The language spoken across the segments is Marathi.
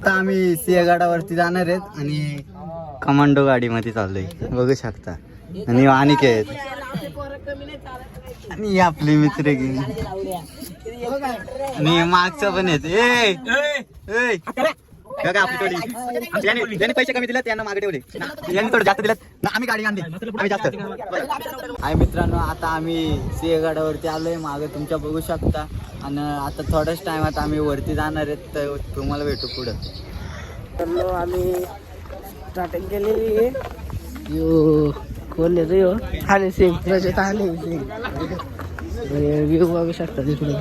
आता आम्ही सिंहगडावरती जाणार आहेत आणि कमांडो गाडीमध्ये चाललोय बघू शकता. आणि अनिकेत आणि आपले मित्र गे आणि मागचं पण येत आपली टोळी. ज्यांनी पैसे कमी दिले त्यांना मागे ठेवले, यांनी थोडं जास्त दिलं ना आम्ही गाडी आणली आम्ही जास्त. हाय मित्रांनो, आता आम्ही सिंहगडावरती आलोय, मागे तुमच्या बघू शकता. आणि आता थोड्याच टायमात आम्ही वरती जाणार आहेत, तर तुम्हाला भेटू पुढं. तर आम्ही स्टार्टिंग केलेली आहे. यो खोल येतो यो ठाणे सिंग प्रजत ठाणे सिंग व्ह्यू बघू शकता तिकडून.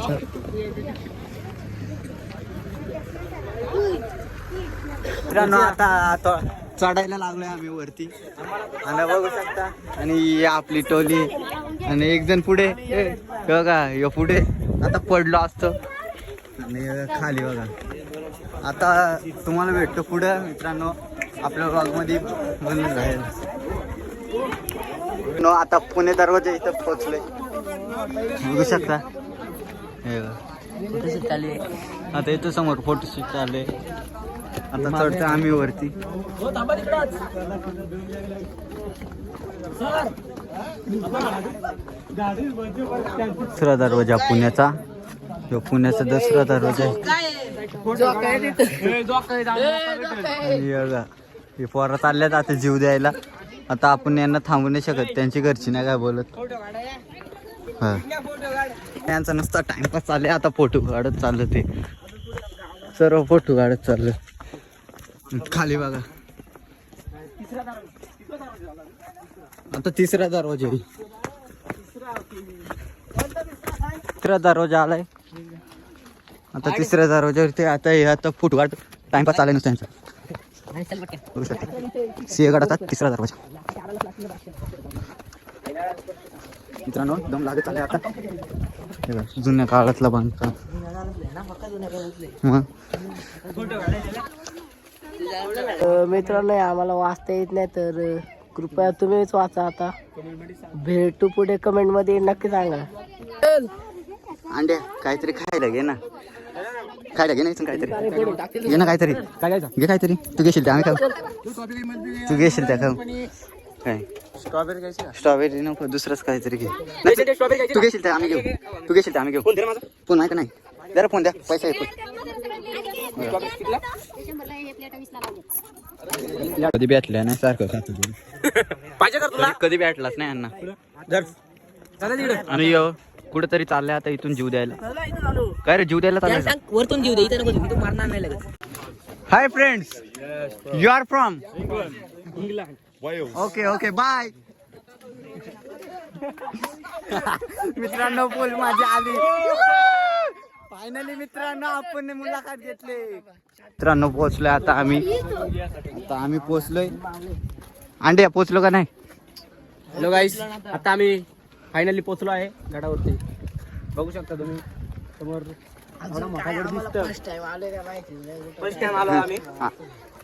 मित्रांनो आता चढायला लागलोय आम्ही वरती आणि बघू शकता. आणि आपली टोली आणि एक जण पुढे बघा, यो पुढे आता पडलो असतो आणि खाली बघा. आता तुम्हाला भेटतो पुढं मित्रांनो, आपल्या ब्लॉगमध्ये बनून राहील. आता पुणे दरवाजा इथं पोहोचलोय बघू शकता. आता इथं समोर फोटोशूट चालू आहे. आता चढतो आम्ही वरती. दुसरा दरवाजा पुण्याचा, पुण्याचा दुसरा दरवाजा आहे. हे पोरं चालल्यात आता जीव द्यायला. आता आपण यांना थांबू नाही शकत, त्यांची घरची नाही काय बोलत. हा, त्यांचा नुसता टाइमपास चालले. आता फोटो काढत चाललं, ते सर्व फोटो काढत चाललं. खाली बघा, आता तिसरा दरवाजा आहे. तिसरा दरवाजा आलाय. आता तिसऱ्या दरवाजावरती आता फोटो काढ टाइमपास चाललाय नुसतं त्यांचा. सिंहगडाचा तिसरा दरवाजा. मित्रांनो दम लागत आलाय आता. जुन्या काळातला बांधकाम. मित्रांनो आम्हाला वाचता येत नाही, तर कृपया तुम्हीच वाचा. आता भेटू पुढे. कमेंट मध्ये नक्की सांगा. अंड्या काहीतरी खायला घे ना, खायला घे नाही काहीतरी घे ना, काहीतरी घे काहीतरी. तू घेशील त्या आम्ही खाऊ, तू घेशील त्या खाऊ. काय स्ट्रॉबेरी नको, दुसरंच काहीतरी घे. तू घेशील त्या आम्ही घेऊ, तू घेशील त्या आम्ही घेऊ. फोन आहे का नाही? जरा फोन द्या, पैसा येतो. कधी भेटल्या नाही सारखं कधी भेटलाच नाही यांना. आणि कुठेतरी चाललंय आता इथून जीव द्यायला. काय रे जीव द्यायला चाललंय? वरतून जीव दे, इथं मारणार नाही लगेच. Hi friends, you are from England. Okay okay bye. मित्रांनो बोल माझी आली फायनली. मित्रांनो आपण मुलाखत घेतली. मित्रांनो पोहोचलोय आता आम्ही पोहोचलोय. अंड्या पोहोचलो का नाही? हॅलो गाईस, आता आम्ही फायनली पोहोचलो आहे गडावरती. बघू शकता तुम्ही समोर फर्स्ट टाइम आलो आम्ही.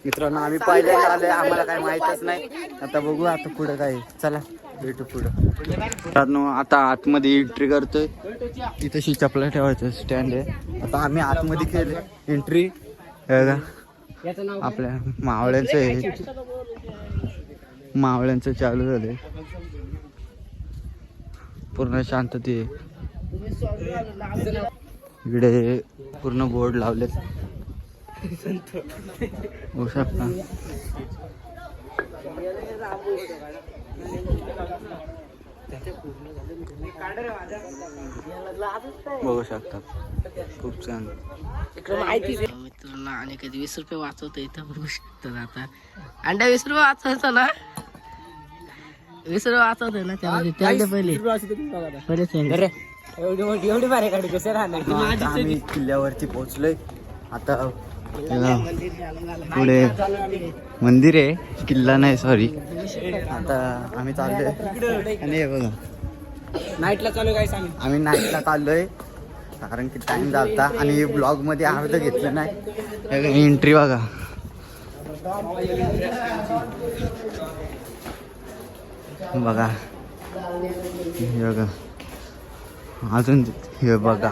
मित्रांनो आम्ही पहिल्यांदा आलोय, आम्हाला काय माहितच नाही. आता बघू आता पुढं काय, चला भेटू पुढं. मित्रांनो आता आतमध्ये एंट्री करतोय. इथं चपला ठेवायचं स्टँड आहे. आता आम्ही आतमध्ये केलं एंट्री. आपल्या मावळ्यांचं चालू झालंय. पूर्ण शांतते. इकडे पूर्ण बोर्ड लावलेत बघू शकता. बघू शकता खूप छान. मित्रांनो आणि कधी 20 रुपये वाचवतो इथं बघू शकतात. आता अंड्या 20 रुपये वाचवायचा ना, 20 रुपये वाचवतोय ना त्यामध्ये. त्याला पहिले आम्ही किल्ल्यावरती पोहोचलोय. आता पुढे मंदिर आहे, किल्ला नाही सॉरी. आता आम्ही चाललोय आणि हे बघा नाईटला चालू गाईस. आम्ही नाईटला चाललोय कारण की टाइम झालता आणि ब्लॉग मध्ये अर्ध घेतलं नाही. एंट्री बघा, बघा हे बघा अजून हे बघा.